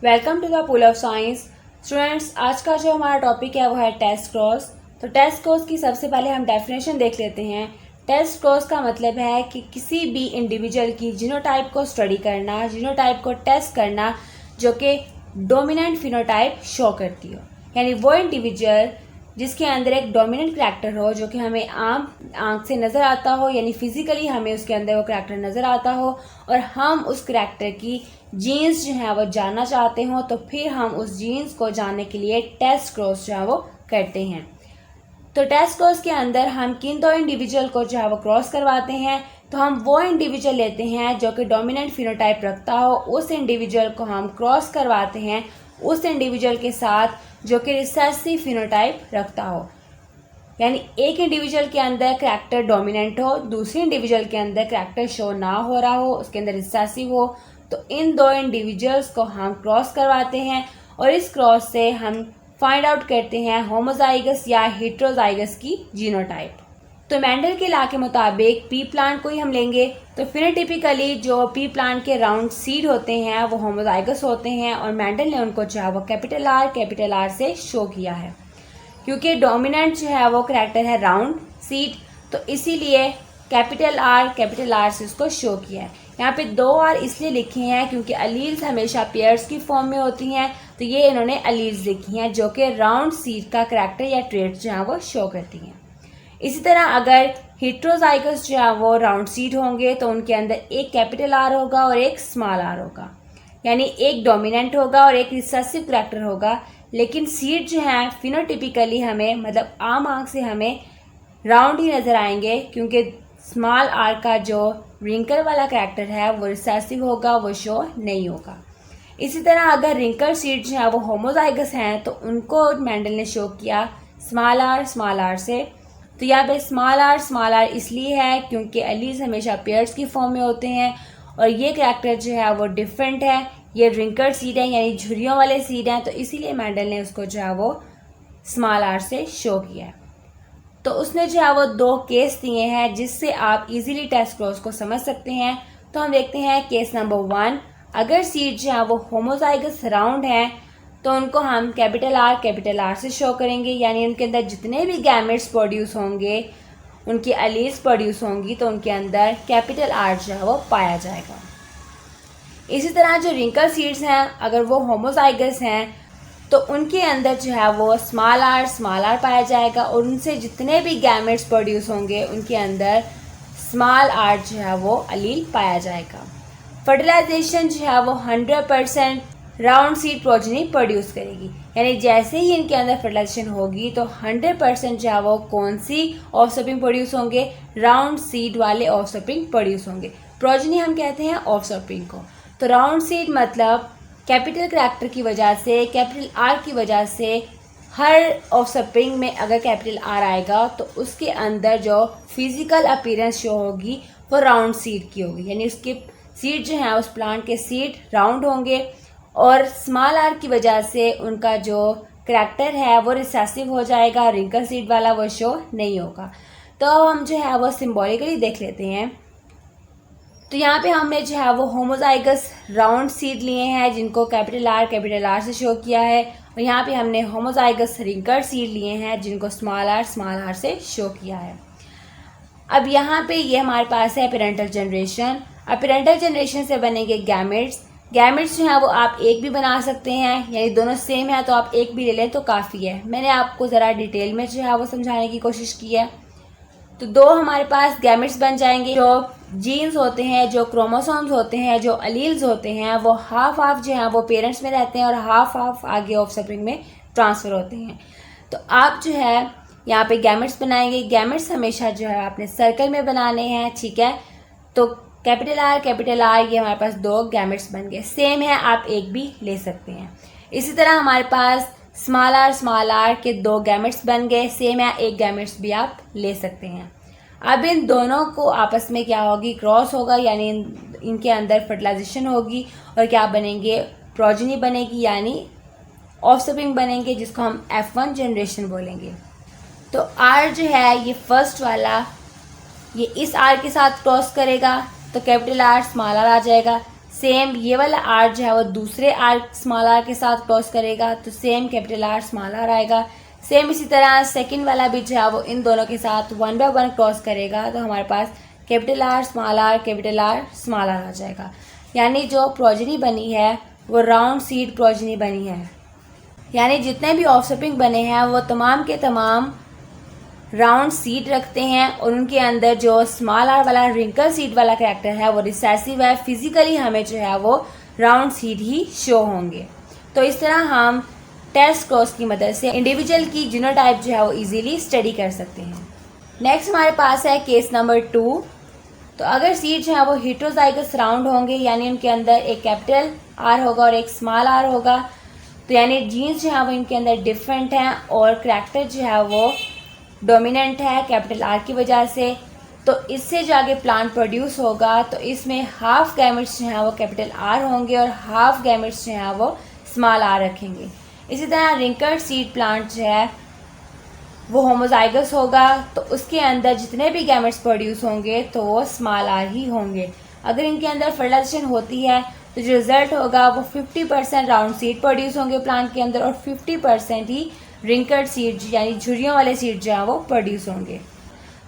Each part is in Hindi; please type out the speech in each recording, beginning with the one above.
Welcome to the pool of science. Students, आज का जो हमारा टॉपिक है वो है टेस्ट क्रॉस। तो टेस्ट क्रॉस की सबसे पहले हम डेफिनेशन देख लेते हैं। टेस्ट क्रॉस का मतलब है कि किसी भी इंडिविजुअल की जीनोटाइप को स्टडी करना, जीनोटाइप को टेस्ट करना जो कि डोमिनेंट फिनोटाइप शो करती हो, यानी वो इंडिविजुअल जिसके अंदर एक डोमिनेंट करैक्टर हो जो कि हमें आम आंख से नज़र आता हो, यानी फिजिकली हमें उसके अंदर वो करैक्टर नज़र आता हो और हम उस करैक्टर की जीन्स जो है वो जानना चाहते हो, तो फिर हम उस जीन्स को जानने के लिए टेस्ट क्रॉस जो है वो करते हैं। तो टेस्ट क्रॉस के अंदर हम किन दो इंडिविजुअल को जो है वो क्रॉस करवाते हैं, तो हम वो इंडिविजुअल लेते हैं जो कि डोमिनेंट फिनोटाइप रखता हो, उस इंडिविजुअल को हम क्रॉस करवाते हैं उस इंडिविजुअल के साथ जो कि रिसेसिव फिनोटाइप रखता हो, यानी एक इंडिविजुअल के अंदर करैक्टर डोमिनेंट हो, दूसरे इंडिविजुअल के अंदर करैक्टर शो ना हो रहा हो, उसके अंदर रिसेसिव हो, तो इन दो इंडिविजुअल्स को हम क्रॉस करवाते हैं और इस क्रॉस से हम फाइंड आउट करते हैं होमोजाइगस या हेटेरोजाइगस की जीनोटाइप। तो मेंडल के लॉ के मुताबिक पी प्लांट को ही हम लेंगे तो फिनोटिपिकली जो पी प्लांट के राउंड सीड होते हैं वो होमोजाइगस होते हैं और मेंडल ने उनको जो है वो कैपिटल आर से शो किया है। क्योंकि डोमिनेंट जो है वो करैक्टर है राउंड सीड, तो इसीलिए कैपिटल आर से उसको शो किया है। यहाँ पे दो आर इसलिए लिखे हैं क्योंकि अलील्स हमेशा पेयर्स की फॉर्म में होती हैं, तो ये इन्होंने अलील्स लिखी हैं जो कि राउंड सीड का करैक्टर या ट्रेट जो है वो शो करती हैं। इसी तरह अगर हेटेरोजाइगस जो है वो राउंड सीड होंगे तो उनके अंदर एक कैपिटल आर होगा और एक स्मॉल आर होगा, यानी एक डोमिनेंट होगा और एक रिसेसिव करैक्टर होगा। लेकिन सीड जो है फिनोटिपिकली हमें मतलब आम आंख से हमें राउंड ही नज़र आएंगे क्योंकि स्मॉल आर का जो रिंकल वाला करैक्टर है वो रिसेसिव होगा, वो शो नहीं होगा। इसी तरह अगर रिंकल सीड जो है वो होमोजाइगस हैं तो उनको मेंडल ने शो किया स्मॉल आर से। तो यहाँ पे स्मॉल आर इसलिए है क्योंकि एलीज हमेशा पेयर्स की फॉर्म में होते हैं और ये करैक्टर जो है वो डिफरेंट है, ये रिंकल सीड है यानी झुर्रियों वाले सीड हैं, तो इसीलिए मेंडल ने उसको जो है वो स्मॉल आर से शो किया है। तो उसने जो है वो दो केस दिए हैं जिससे आप इजीली टेस्ट क्रॉस को समझ सकते हैं। तो हम देखते हैं केस नंबर 1, अगर सीड जो है वो होमोजाइगस राउंड है तो उनको हम कैपिटल आर से शो करेंगे, यानी उनके अंदर जितने भी गैमेट्स प्रोड्यूस होंगे, उनकी अलील्स प्रोड्यूस होंगी तो उनके अंदर कैपिटल आर जो है वो पाया जाएगा। इसी तरह जो रिंकल सीड्स हैं अगर वो होमोजाइगस हैं तो उनके अंदर जो है वो स्मॉल आर पाया जाएगा और उनसे जितने भी गैमेट्स प्रोड्यूस होंगे उनके अंदर स्मॉल आर जो है वो अलील पाया जाएगा। फर्टिलाइजेशन जो है वो 100% राउंड सीड प्रोजेनी प्रोड्यूस करेगी, यानी जैसे ही इनके अंदर फर्टिलाइजेशन होगी तो 100% जो है वो कौन सी ऑफस्प्रिंग प्रोड्यूस होंगे, राउंड सीड वाले ऑफस्प्रिंग प्रोड्यूस होंगे। प्रोजेनी हम कहते हैं ऑफस्प्रिंग को। तो राउंड सीड मतलब कैपिटल करैक्टर की वजह से, कैपिटल आर की वजह से हर ऑफस्प्रिंग में अगर कैपिटल आर आएगा तो उसके अंदर जो फिजिकल अपीयरेंस शो होगी वो राउंड सीड की होगी, यानी उसके सीड जो है उस प्लांट के सीड राउंड होंगे और स्मॉल आर की वजह से उनका जो करैक्टर है वो रिसेसिव हो जाएगा, रिंकल सीड वाला वो शो नहीं होगा। तो हम जो है वो सिंबॉलिकली देख लेते हैं। तो यहाँ पे हमने जो है वो होमोजाइगस राउंड सीड लिए हैं जिनको कैपिटल आर से शो किया है और यहाँ पे हमने होमोजाइगस रिंकल सीड लिए हैं जिनको स्मॉल आर से शो किया है। अब यहाँ पे ये हमारे पास है पेरेंटल जनरेशन। अब पेरेंटल जनरेशन से बनेंगे गैमेट्स जो है वो आप एक भी बना सकते हैं, यानी दोनों सेम है तो आप एक भी ले लें तो काफ़ी है। मैंने आपको ज़रा डिटेल में जो है वो समझाने की कोशिश की है। तो दो हमारे पास गैमेट्स बन जाएंगे। जो जीन्स होते हैं, जो क्रोमोसोम्स होते हैं, जो अलील्स होते हैं वो हाफ जो है वो पेरेंट्स में रहते हैं और हाफ आगे ऑफस्प्रिंग में ट्रांसफ़र होते हैं। तो आप जो है यहाँ पे गैमेट्स बनाएंगे। गैमेट्स हमेशा जो है आपने सर्कल में बनाने हैं, ठीक है। तो कैपिटल आर ये हमारे पास दो गैमेट्स बन गए। सेम है, आप एक भी ले सकते हैं। इसी तरह हमारे पास स्मॉल आर के दो गैमेट्स बन गए। सेम है, एक गैमेट्स भी आप ले सकते हैं। अब इन दोनों को आपस में क्या होगी, क्रॉस होगा, यानी इनके अंदर फर्टिलाइजेशन होगी और क्या बनेंगे, प्रोजेनी बनेगी, यानी ऑफस्प्रिंग बनेंगे जिसको हम F1 जनरेशन बोलेंगे। तो आर जो है ये फर्स्ट वाला ये इस आर के साथ क्रॉस करेगा तो कैपिटल आर स्मॉल आर आ जाएगा। सेम ये वाला आर जो है वो दूसरे आर स्मॉल आर के साथ क्रॉस करेगा तो same capital R small R आएगा। सेम इसी तरह सेकंड वाला भी जो है वो इन दोनों के साथ 1 बाय 1 क्रॉस करेगा तो हमारे पास capital R small R capital R small R आ जाएगा। यानी जो प्रोजनी बनी है वो राउंड सीड प्रोजनी बनी है। यानी जितने भी ऑफस्प्रिंग बने हैं वो तमाम के तमाम राउंड सीड रखते हैं और उनके अंदर जो स्मॉल आर वाला रिंकल सीड वाला कैरेक्टर है वो रिसेसिव है। फिजिकली हमें जो है वो राउंड सीड ही शो होंगे। तो इस तरह हम टेस्ट क्रॉस की मदद से इंडिविजुअल की जीनोटाइप जो है वो इजीली स्टडी कर सकते हैं। नेक्स्ट हमारे पास है केस नंबर 2। तो अगर सीड जो है वो हेटेरोजाइगस राउंड होंगे यानी उनके अंदर एक कैपिटल आर होगा और एक स्मॉल आर होगा तो यानी जीन्स जो है वो इनके अंदर डिफरेंट हैं और करैक्टर जो है वो डोमिनेंट है कैपिटल आर की वजह से, तो इससे जो आगे प्लांट प्रोड्यूस होगा तो इसमें हाफ गैमेट्स जो हैं वो कैपिटल आर होंगे और हाफ गैमेट्स जो हैं वो स्मॉल आर रखेंगे। इसी तरह रिंकल्ड सीड प्लांट जो है वो होमोजाइगस होगा तो उसके अंदर जितने भी गैमेट्स प्रोड्यूस होंगे तो वो स्मॉल आर ही होंगे। अगर इनके अंदर फर्टिलाइजेशन होती है तो जो रिजल्ट होगा वो 50% राउंड सीड प्रोड्यूस होंगे प्लांट के अंदर और 50% ही रिंकल्ड सीड यानी झुर्रियों वाले सीड जो हैं वो प्रोड्यूस होंगे।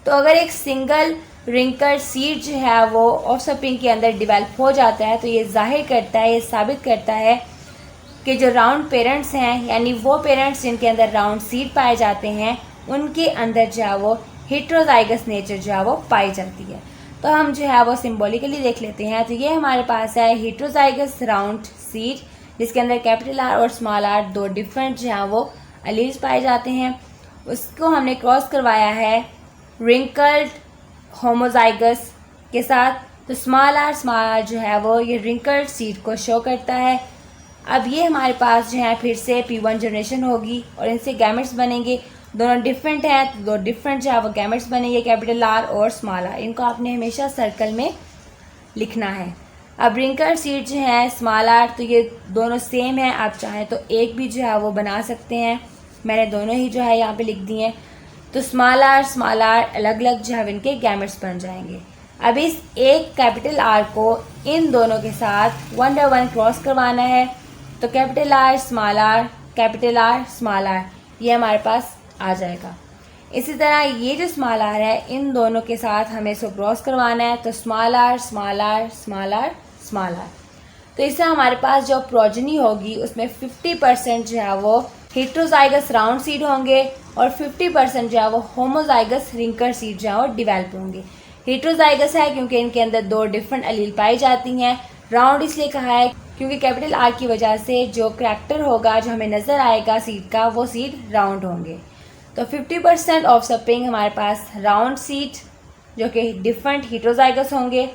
तो अगर एक सिंगल रिंकल्ड सीड जो है वो ऑफस्प्रिंग के अंदर डिवेल्प हो जाता है तो ये जाहिर करता है, ये साबित करता है कि जो राउंड पेरेंट्स हैं यानी वो पेरेंट्स जिनके अंदर राउंड सीड पाए जाते हैं उनके अंदर जो है वो हेटेरोजाइगस नेचर जो है वो पाई जाती है। तो हम जो है वो सिंबॉलिकली देख लेते हैं। तो ये हमारे पास है हेटेरोजाइगस राउंड सीड जिसके अंदर कैपिटल आर और स्मॉल आर दो डिफरेंट जो है वो एलील्स पाए जाते हैं। उसको हमने क्रॉस करवाया है रिंकल्ड होमोजाइगस के साथ। तो स्मॉल आर जो है वो ये रिंकल्ड सीड को शो करता है। अब ये हमारे पास जो है फिर से P1 जनरेशन होगी और इनसे गैमेट्स बनेंगे। दोनों डिफरेंट हैं तो दो डिफरेंट जो है वो गैमेट्स बनेंगे कैपिटल आर और स्मॉल आर। इनको आपने हमेशा सर्कल में लिखना है। अब रिंकल्ड सीड जो है स्मॉल आर तो ये दोनों सेम है, आप चाहें तो एक भी जो है वो बना सकते हैं। मैंने दोनों ही जो है यहाँ पे लिख दिए। तो स्मॉल आर अलग अलग जो है इनके गैमेट्स बन जाएंगे। अब इस एक कैपिटल आर को इन दोनों के साथ 1 बाय 1 क्रॉस करवाना है। तो कैपिटल आर स्मॉल आर ये हमारे पास आ जाएगा। इसी तरह ये जो स्मॉल आर है इन दोनों के साथ हमें इसको क्रॉस करवाना है। तो स्मॉल आर तो इससे हमारे पास जो प्रोजनी होगी उसमें 50% जो है वो हेटेरोजाइगस राउंड सीड होंगे और 50% जो है वो होमोजाइगस रिंकल्ड सीड जो है वो डिवेल्प होंगे। हेटेरोजाइगस है क्योंकि इनके अंदर दो डिफरेंट एलील पाई जाती हैं। राउंड इसलिए कहा है क्योंकि कैपिटल आर की वजह से जो करैक्टर होगा जो हमें नज़र आएगा सीड का वो सीड राउंड होंगे। तो 50% ऑफस्प्रिंग हमारे पास राउंड सीड जो कि डिफरेंट हेटेरोजाइगस होंगे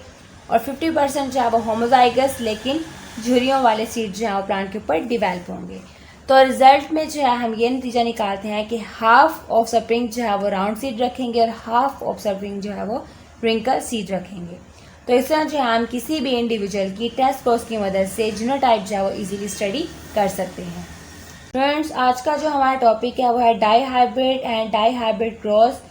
और 50% जो है वो होमोजाइगस लेकिन झुर्रियों वाले सीड जो है वो प्लांट के ऊपर डिवेल्प होंगे। तो रिजल्ट में जो है हम ये नतीजा निकालते हैं कि हाफ ऑफस्प्रिंग जो है वो राउंड सीड रखेंगे और हाफ ऑफस्प्रिंग जो है वो रिंकल सीड रखेंगे। तो इस तरह जो है हम किसी भी इंडिविजुअल की टेस्ट क्रॉस की मदद से जीनोटाइप जो है वो इजीली स्टडी कर सकते हैं। फ्रेंड्स, आज का जो हमारा टॉपिक है वो है dihybrid and dihybrid cross.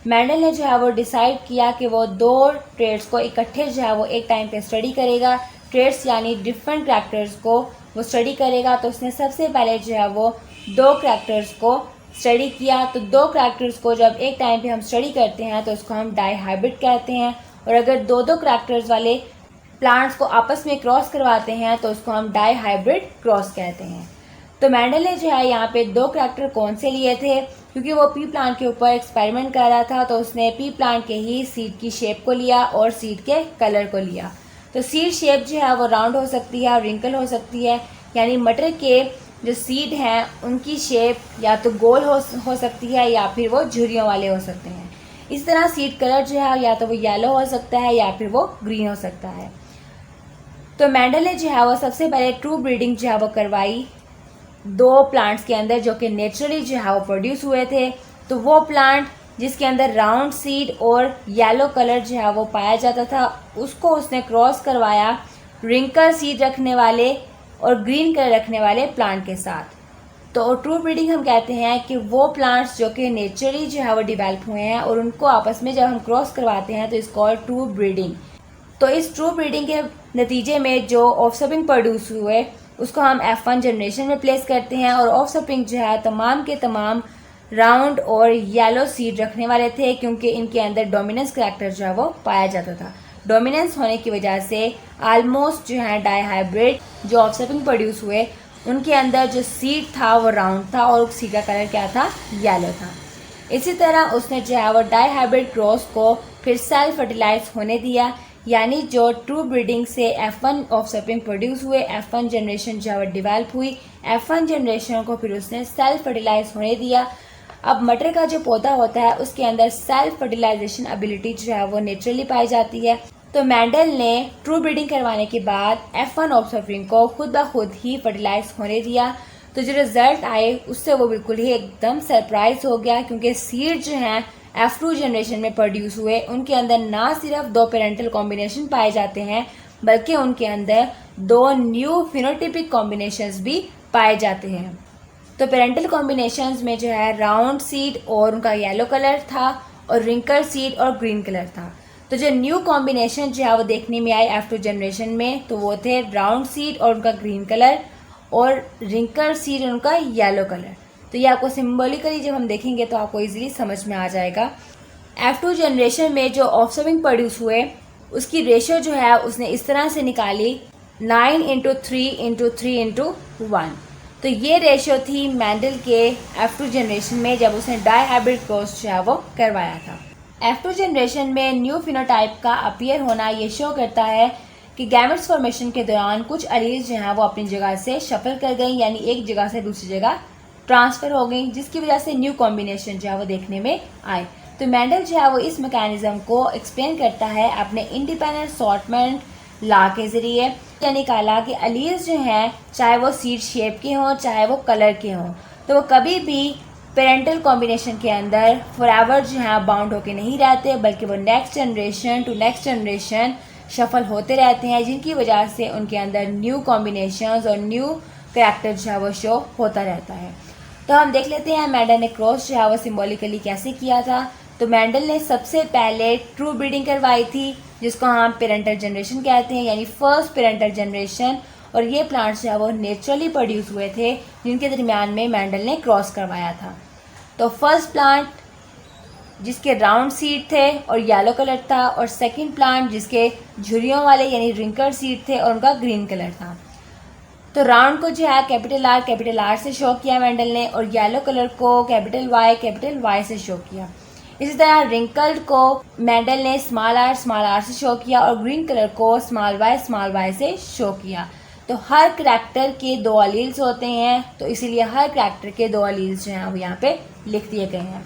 Mendel ने जो है वो डिसाइड किया कि वो दो ट्रेड्स को इकट्ठे जो है वो एक टाइम पे स्टडी करेगा। ट्रेड्स यानी डिफरेंट करैक्टर्स को वो स्टडी करेगा। तो उसने सबसे पहले जो है वो दो करैक्टर्स को स्टडी किया। तो दो करैक्टर्स को जब एक टाइम पे हम स्टडी करते हैं तो उसको हम डाई हाइब्रिड कहते हैं। और अगर दो दो करैक्टर्स वाले प्लांट्स को आपस में क्रॉस करवाते हैं तो उसको हम डाई हाइब्रिड क्रॉस कहते हैं। तो मेंडल ने जो है यहाँ पे दो करैक्टर कौन से लिए थे, क्योंकि वो पी प्लांट के ऊपर एक्सपेरिमेंट कर रहा था तो उसने पी प्लांट के ही सीड की शेप को लिया और सीड के कलर को लिया। तो सीड शेप जो है वो राउंड हो सकती है और रिंकल हो सकती है, यानी मटर के जो सीड हैं उनकी शेप या तो गोल हो सकती है या फिर वो झुर्रियों वाले हो सकते हैं। इस तरह सीड कलर जो है या तो वो येलो हो सकता है या फिर वो ग्रीन हो सकता है। तो मेंडल ने जो है वो सबसे पहले ट्रू ब्रीडिंग जो है वो करवाई दो प्लांट्स के अंदर जो कि नेचुरली जो है वो प्रोड्यूस हुए थे। तो वो प्लांट जिसके अंदर राउंड सीड और येलो कलर जो है वो पाया जाता था उसको उसने क्रॉस करवाया रिंकल सीड रखने वाले और ग्रीन कलर रखने वाले प्लांट के साथ। तो ट्रू ब्रीडिंग हम कहते हैं कि वो प्लांट्स जो कि नेचुरली जो है वो डिवेल्प हुए हैं और उनको आपस में जब हम क्रॉस करवाते हैं तो इसको ट्रू ब्रीडिंग। तो इस ट्रू ब्रीडिंग के नतीजे में जो ऑफस्प्रिंग प्रोड्यूस हुए उसको हम F1 जनरेशन में प्लेस करते हैं। और ऑफस्प्रिंग जो है तमाम के तमाम राउंड और येलो सीड रखने वाले थे, क्योंकि इनके अंदर डोमिनेंस करैक्टर जो है वो पाया जाता था। डोमिनेंस होने की वजह से ऑलमोस्ट जो है डाईहाइब्रिड जो ऑफस्प्रिंग प्रोड्यूस हुए उनके अंदर जो सीड था वो राउंड था और सीड का कलर क्या था, येलो था। इसी तरह उसने जो है वो डाईहाइब्रिड क्रॉस को फिर सेल्फ फर्टिलाइज होने दिया, यानी जो ट्रू ब्रीडिंग से F1 ऑफस्प्रिंग प्रोड्यूस हुए, F1 जनरेशन जो है वो डेवलप हुई, F1 जनरेशन को फिर उसने सेल्फ फर्टिलाइज होने दिया। अब मटर का जो पौधा होता है उसके अंदर सेल्फ फर्टिलाइजेशन एबिलिटी जो है वो नेचुरली पाई जाती है। तो मेंडल ने ट्रू ब्रीडिंग करवाने के बाद F1 ऑफस्प्रिंग को खुद ब खुद ही फर्टिलाइज होने दिया। तो जो रिजल्ट आए उससे वो बिल्कुल ही एकदम सरप्राइज हो गया, क्योंकि सीड जो हैं F2 जनरेशन में प्रोड्यूस हुए उनके अंदर ना सिर्फ 2 पेरेंटल कॉम्बिनेशन पाए जाते हैं बल्कि उनके अंदर 2 न्यू फिनोटिपिक कॉम्बिनेशंस भी पाए जाते हैं। तो पेरेंटल कॉम्बिनेशंस में जो है राउंड सीड और उनका येलो कलर था और रिंकल सीड और ग्रीन कलर था। तो जो न्यू कॉम्बिनेशन जो है वो देखने में आई F2 जनरेशन में तो वो थे राउंड सीड और उनका ग्रीन कलर और रिंकल सीड और उनका येलो कलर। तो ये आपको सिम्बॉलिकली जब हम देखेंगे तो आपको इजीली समझ में आ जाएगा। F2 जनरेशन में जो ऑफस्प्रिंग प्रोड्यूस हुए उसकी रेशो जो है उसने इस तरह से निकाली 9:3:3:1। तो ये रेशो थी मेंडल के F2 जनरेशन में जब उसने डाईहाइब्रिड क्रॉस जो है वो करवाया था। F2 जनरेशन में न्यू फिनोटाइप का अपीयर होना ये शो करता है कि गैमेट्स फॉर्मेशन के दौरान कुछ एलील्स जो हैं वो अपनी जगह से शफल कर गई, यानी एक जगह से दूसरी जगह ट्रांसफ़र हो गई, जिसकी वजह से न्यू कॉम्बिनेशन जो है वो देखने में आए। तो मेंडल जो है वो इस मैकेनिज्म को एक्सप्लेन करता है अपने इंडिपेंडेंट सॉर्टमेंट लॉ के ज़रिए। क्या निकाला कि एलील्स जो हैं चाहे वो सीड शेप के हों चाहे वो कलर के हों, तो वो कभी भी पेरेंटल कॉम्बिनेशन के अंदर फॉरएवर जो है बाउंड होके नहीं रहते, बल्कि वो next generation to next generation shuffle होते रहते हैं, जिनकी वजह से उनके अंदर न्यू कॉम्बिनेशंस और न्यू करैक्टर जो है वो शो होता रहता है। तो हम देख लेते हैं मेंडल ने क्रॉस जो है वो सिम्बॉलिकली कैसे किया था। तो मेंडल ने सबसे पहले ट्रू ब्रीडिंग करवाई थी, जिसको हम पेरेंटल जनरेशन कहते हैं, यानी फर्स्ट पेरेंटल जनरेशन। और ये प्लांट्स जो है वो नेचुरली प्रोड्यूस हुए थे जिनके दरमियान में मेंडल ने क्रॉस करवाया था। तो फर्स्ट प्लांट जिसके राउंड सीड थे और येलो कलर था, और सेकंड प्लांट जिसके झुर्रियों वाले यानी रिंकल सीड थे और उनका ग्रीन कलर था। तो राउंड को जो है कैपिटल आर से शो किया मेंडल ने, और येलो कलर को कैपिटल वाई से शो किया। इसी तरह रिंकल्ड को मेंडल ने स्मॉल आर से शो किया और ग्रीन कलर को स्मॉल वाई से शो किया। तो हर करैक्टर के 2 अलील्स होते हैं, तो इसीलिए हर करैक्टर के 2 अलील्स जो हैं वो यहाँ पे लिख दिए गए हैं।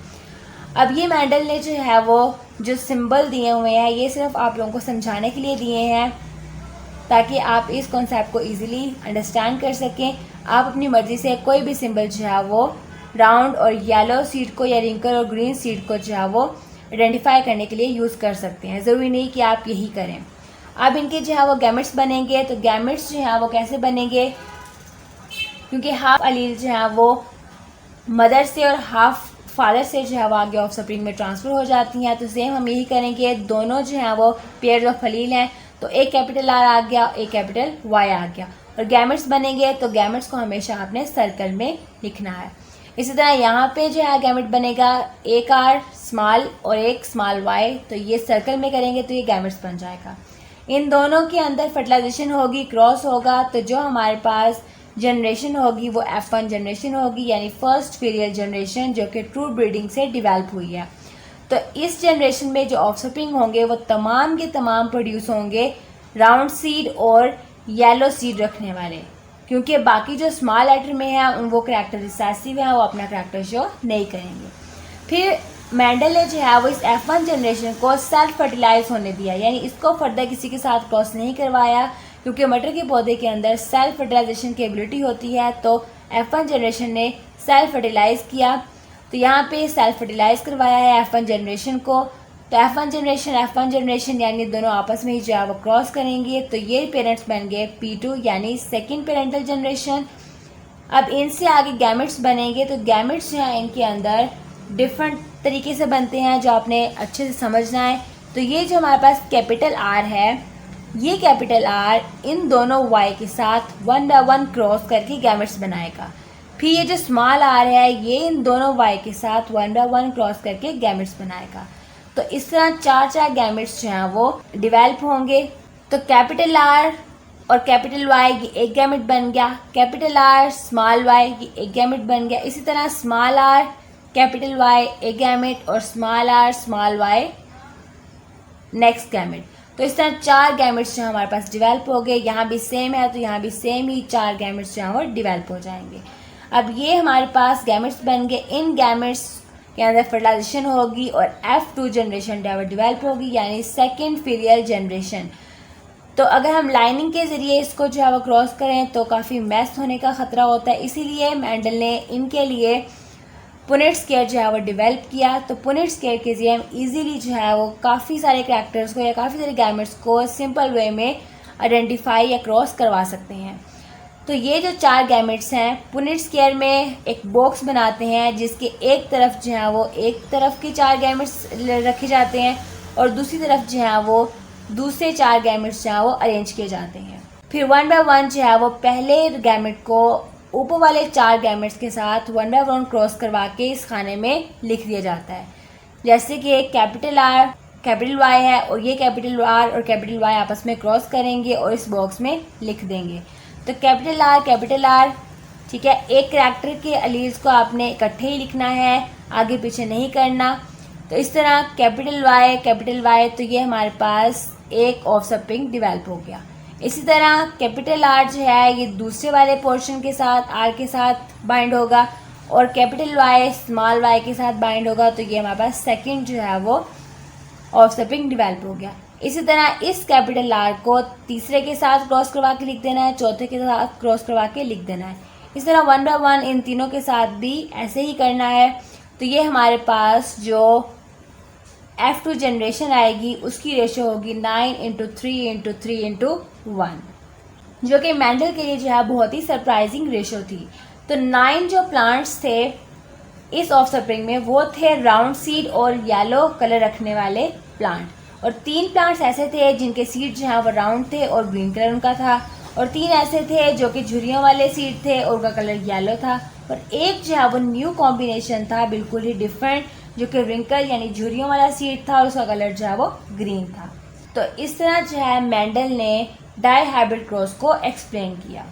अब ये मेंडल ने जो है वो जो सिंबल दिए हुए हैं ये सिर्फ आप लोगों को समझाने के लिए दिए हैं ताकि आप इस कॉन्सेप्ट को इजीली अंडरस्टैंड कर सकें। आप अपनी मर्ज़ी से कोई भी सिंबल जो है वो राउंड और येलो सीड को या रिंकल और ग्रीन सीड को जो है वो आइडेंटिफाई करने के लिए यूज़ कर सकते हैं, ज़रूरी नहीं कि आप यही करें। अब इनके जो है वो गैमेट्स बनेंगे। तो गैमेट्स जो है वो कैसे बनेंगे, क्योंकि हाफ अलील जो है वो मदर से और हाफ फादर से जो है वो आगे ऑफस्प्रिंग में ट्रांसफ़र हो जाती हैं। तो सेम हम यही करेंगे, दोनों जो हैं वो पेयर ऑफ अलील हैं, तो एक कैपिटल आर आ गया, एक कैपिटल वाई आ गया। और गैमेट्स बनेंगे तो गैमेट्स को हमेशा आपने सर्कल में लिखना है। इसी तरह यहाँ पे जो है गैमेट बनेगा एक आर स्मॉल और एक स्मॉल वाई, तो ये सर्कल में करेंगे तो ये गैमेट्स बन जाएगा। इन दोनों के अंदर फर्टिलाइजेशन होगी, क्रॉस होगा, तो जो हमारे पास जनरेशन होगी वो F1 जनरेशन होगी, यानी फर्स्ट फीरियल जनरेशन जो कि ट्रू ब्रीडिंग से डेवलप हुई है। तो इस जनरेशन में जो ऑफस्प्रिंग होंगे वो तमाम के तमाम प्रोड्यूस होंगे राउंड सीड और येलो सीड रखने वाले, क्योंकि बाकी जो स्मॉल लेटर में है वो करैक्टर रिसेसिव है, वो अपना करैक्टर शो नहीं करेंगे। फिर मेंडल ने जो है वो इस F1 जनरेशन को सेल्फ फर्टिलाइज होने दिया, यानी इसको फर्दर किसी के साथ क्रॉस नहीं करवाया, क्योंकि मटर के पौधे के अंदर सेल्फ फर्टिलाइजेशन की एबिलिटी होती है। तो F1 जनरेशन ने सेल्फ फर्टिलाइज किया, तो यहाँ पे सेल्फ फर्टिलाइज करवाया है F1 जनरेशन को। तो F1 जनरेशन यानी दोनों आपस में ही जो है वो क्रॉस करेंगे, तो ये पेरेंट्स बन गए P2 यानी सेकेंड पेरेंटल जनरेशन। अब इनसे आगे गैमेट्स बनेंगे, तो गैमेट्स जो हैं इनके अंदर डिफरेंट तरीके से बनते हैं जो आपने अच्छे से समझना है। तो ये जो हमारे पास कैपिटल आर है ये कैपिटल आर इन दोनों वाई के साथ 1 बाय 1 क्रॉस करके गैमेट्स बनाएगा। फिर ये जो स्मॉल आर है ये इन दोनों वाई के साथ 1 बाय 1 क्रॉस करके गैमेट्स बनाएगा। तो इस तरह चार गैमेट्स जो हैं वो डिवेल्प होंगे। तो कैपिटल आर और कैपिटल वाई ये एक गैमेट बन गया, कैपिटल आर स्मॉल वाई ये एक गैमेट बन गया। इसी तरह स्मॉल आर कैपिटल वाई एक गैमेट और small R small Y next gamete. तो इस तरह 4 गैमेट्स जो हमारे पास डिवेल्प हो गए। यहाँ भी सेम है तो यहाँ भी सेम ही 4 गैमेट्स जो हैं वो डिवेल्प हो जाएंगे। अब ये हमारे पास गैमेट्स बन गए। इन गैमेट्स के अंदर फर्टिलाइजेशन होगी और F2 जनरेशन डिवेल्प होगी, यानी सेकेंड फीलियल जनरेशन। तो अगर हम लाइनिंग के ज़रिए इसको जो है वो क्रॉस करें तो काफ़ी मैस होने का ख़तरा होता है, इसीलिए मेंडल ने इनके लिए पुनेट स्क्वायर जो है वो डेवलप किया। तो पुनेट स्क्वायर के ज़रिए हम इजीली जो है वो काफ़ी सारे कैरेक्टर्स को या काफ़ी सारे गैमेट्स को सिंपल वे में आइडेंटिफाई या क्रॉस करवा सकते हैं। तो ये जो 4 गैमेट्स हैं पुनेट स्क्वायर में एक बॉक्स बनाते हैं जिसके एक तरफ जो है वो एक तरफ के 4 गैमेट्स रखे जाते हैं और दूसरी तरफ जो है वो दूसरे 4 गैमेट्स जो है वो अरेंज किए जाते हैं। फिर 1 बाय 1 जो है वो पहले गैमेट को ऊपर वाले 4 गैमेट्स के साथ 1 बाय 1 क्रॉस करवा के इस खाने में लिख दिया जाता है। जैसे कि कैपिटल आर कैपिटल वाई है और ये कैपिटल आर और कैपिटल वाई आपस में क्रॉस करेंगे और इस बॉक्स में लिख देंगे। तो कैपिटल आर ठीक है, एक करैक्टर के अलीज को आपने इकट्ठे ही लिखना है, आगे पीछे नहीं करना। तो इस तरह कैपिटल वाई तो ये हमारे पास एक ऑफसेपिंग डिवेल्प हो गया। इसी तरह कैपिटल आर जो है ये दूसरे वाले पोर्शन के साथ आर के साथ बाइंड होगा और कैपिटल वाई स्मॉल वाई के साथ बाइंड होगा। तो ये हमारे पास सेकंड जो है वो ऑफसेपिंग डिवेल्प हो गया। इसी तरह इस कैपिटल आर को तीसरे के साथ क्रॉस करवा के लिख देना है, चौथे के साथ क्रॉस करवा के लिख देना है। इस तरह 1 बाय 1 इन तीनों के साथ भी ऐसे ही करना है। तो ये हमारे पास जो F2 जनरेशन आएगी उसकी रेशो होगी 9:3:3:1, जो कि मेंडल के लिए जो है बहुत ही सरप्राइजिंग रेशो थी। तो 9 जो प्लांट्स थे इस ऑफस्प्रिंग में वो थे राउंड सीड और येलो कलर रखने वाले प्लांट, और 3 प्लांट्स ऐसे थे जिनके सीड जो हैं वो राउंड थे और ग्रीन कलर उनका था, और 3 ऐसे थे जो कि झुर्रियों वाले सीड थे और उनका कलर येलो था, और एक जो है वो न्यू कॉम्बिनेशन था बिल्कुल ही डिफरेंट जो कि रिंकल यानी झुर्रियों वाला सीड था और उसका कलर जो है वो ग्रीन था। तो इस तरह जो है मेंडल ने डाई हाइब्रिड क्रॉस को एक्सप्लेन किया।